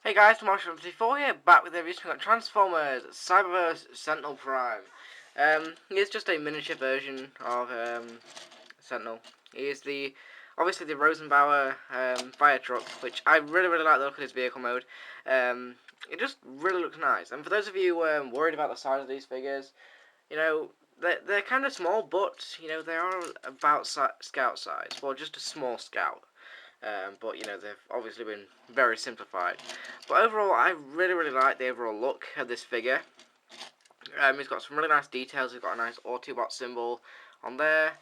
Hey guys, Marshall54 here, back with a review on Transformers Cyberverse Sentinel Prime. He's just a miniature version of Sentinel. He is obviously the Rosenbauer fire truck, which I really like the look of his vehicle mode. It just really looks nice. And for those of you worried about the size of these figures, you know, they're kind of small, but you know they are about Scout size. Well, just a small Scout. But you know they've obviously been very simplified. But overall, I really like the overall look of this figure. He's got some really nice details. He's got a nice Autobot symbol on there.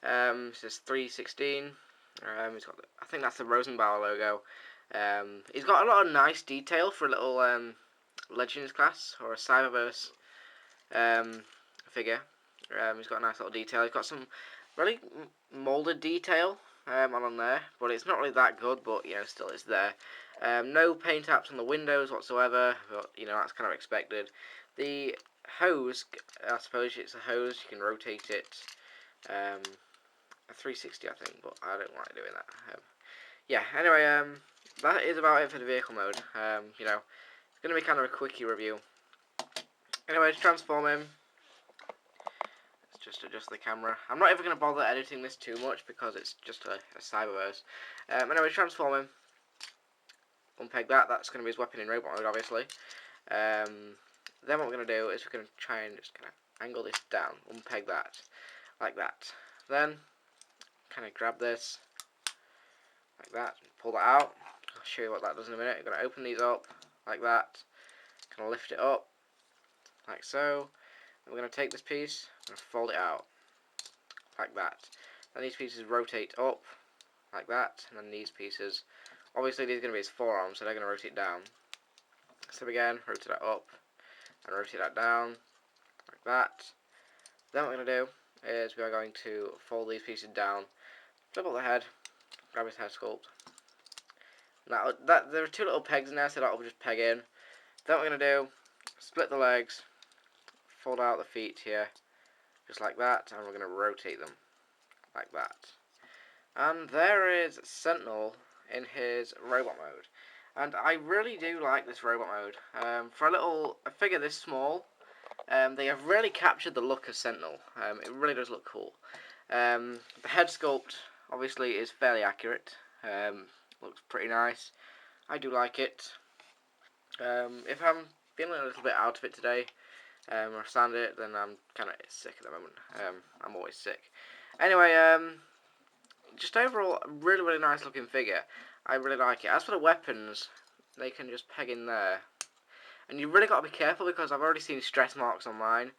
It says 316. He's got, I think that's the Rosenbauer logo. He's got a lot of nice detail for a little Legends class or a Cyberverse figure. He's got a nice little detail. He's got some really molded detail on there, but it's not really that good, but you know, still it's there. No paint apps on the windows whatsoever, but you know, that's kind of expected. The hose, I suppose it's a hose, you can rotate it a 360 I think, but I don't like doing that. Yeah, anyway, that is about it for the vehicle mode. You know, it's going to be kind of a quickie review. Anyway, to transform him, just adjust the camera. I'm not even going to bother editing this too much because it's just a Cyberverse. Anyway, transform him. Unpeg that. That's going to be his weapon in robot mode, obviously. Then what we're going to do is we're going to try and just kind of angle this down. Unpeg that. Like that. Then, kind of grab this. Like that. Pull that out. I'll show you what that does in a minute. You're going to open these up. Like that. Kind of lift it up. Like so. We're going to take this piece and fold it out like that. Then these pieces rotate up like that, and then these pieces, obviously these are going to be his forearms, so they're going to rotate down. So again, rotate that up and rotate that down like that. Then what we're going to do is we are going to fold these pieces down, flip up the head, grab his head sculpt. Now there are two little pegs in there, so that will just peg in. Then what we're going to do, split the legs, fold out the feet here, just like that, and we're going to rotate them, like that. And there is Sentinel in his robot mode. And I really do like this robot mode. For a figure this small, they have really captured the look of Sentinel. It really does look cool. The head sculpt, obviously, is fairly accurate. Looks pretty nice. I do like it. If I'm feeling a little bit out of it today, or stand it, then I'm kind of sick at the moment. I'm always sick. Anyway, just overall, a really nice looking figure. I really like it. As for the weapons, they can just peg in there. And you really got to be careful because I've already seen stress marks on mine.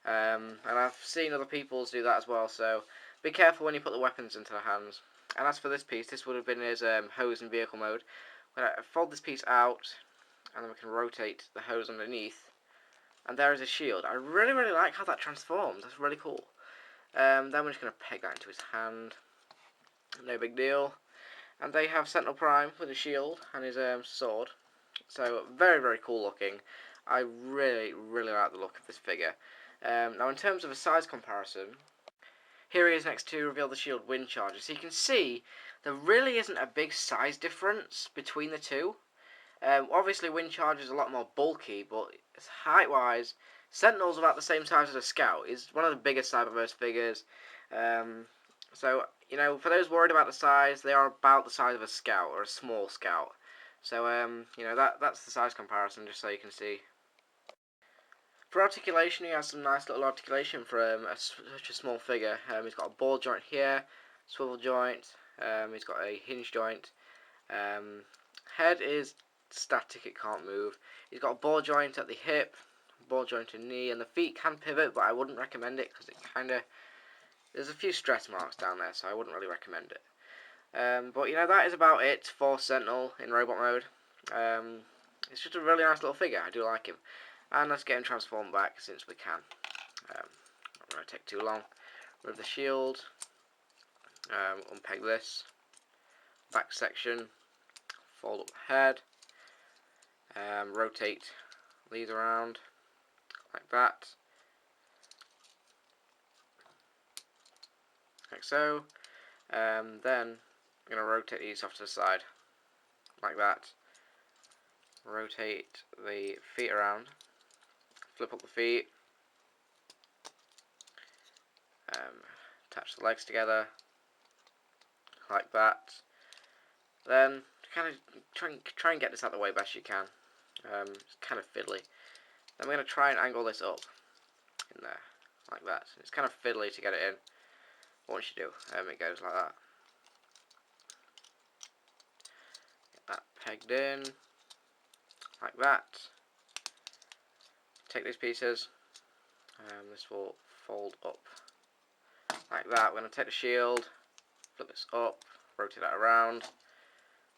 And I've seen other people's do that as well, so be careful when you put the weapons into the hands. And as for this piece, this would have been his hose in vehicle mode. When I fold this piece out, and then we can rotate the hose underneath. And there is a shield. I really like how that transforms. That's really cool. Then we're just going to peg that into his hand. No big deal. And they have Sentinel Prime with a shield and his sword. So very cool looking. I really like the look of this figure. Now in terms of a size comparison, here he is next to reveal the shield wind charger. So you can see there really isn't a big size difference between the two. Obviously, Wind Charger is a lot more bulky, but height-wise, Sentinel's about the same size as a Scout. He's one of the biggest Cyberverse figures. So, you know, for those worried about the size, they are about the size of a Scout, or a small Scout. So, you know, that's the size comparison, just so you can see. For articulation, he has some nice little articulation for such a small figure. He's got a ball joint here, swivel joint, he's got a hinge joint. Head is static, it can't move. He's got a ball joint at the hip, ball joint in knee, and the feet can pivot, but I wouldn't recommend it because it there's a few stress marks down there, so I wouldn't really recommend it. But you know, that is about it for Sentinel in robot mode. It's just a really nice little figure. I do like him. And let's get him transformed back since we can. Not going to take too long. Remove the shield. Unpeg this. Back section. Fold up the head. Rotate these around like that, like so. Then I'm going to rotate these off to the side like that. rotate the feet around, flip up the feet, attach the legs together like that. Then kind of try and get this out of the way best you can. It's kind of fiddly. Then we're going to try and angle this up in there like that. It's kind of fiddly to get it in. Once you do, it goes like that. Get that pegged in like that. Take these pieces. This will fold up like that. We're going to take the shield, flip this up, rotate that around,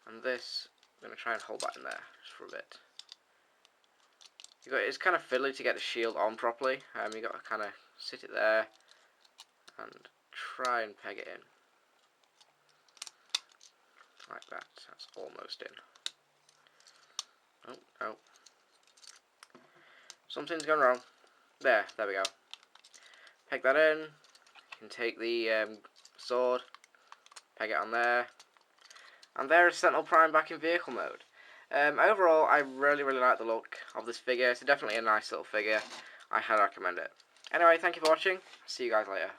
and this I'm going to try and hold that in there just for a bit. It's kind of fiddly to get the shield on properly. You got to kind of sit it there and try and peg it in like that. That's almost in. Oh, no. Something's gone wrong. There we go. Peg that in. You can take the sword, peg it on there, and there is Sentinel Prime back in vehicle mode. Overall, I really like the look of this figure. It's definitely a nice little figure. I highly recommend it. Anyway, thank you for watching. See you guys later.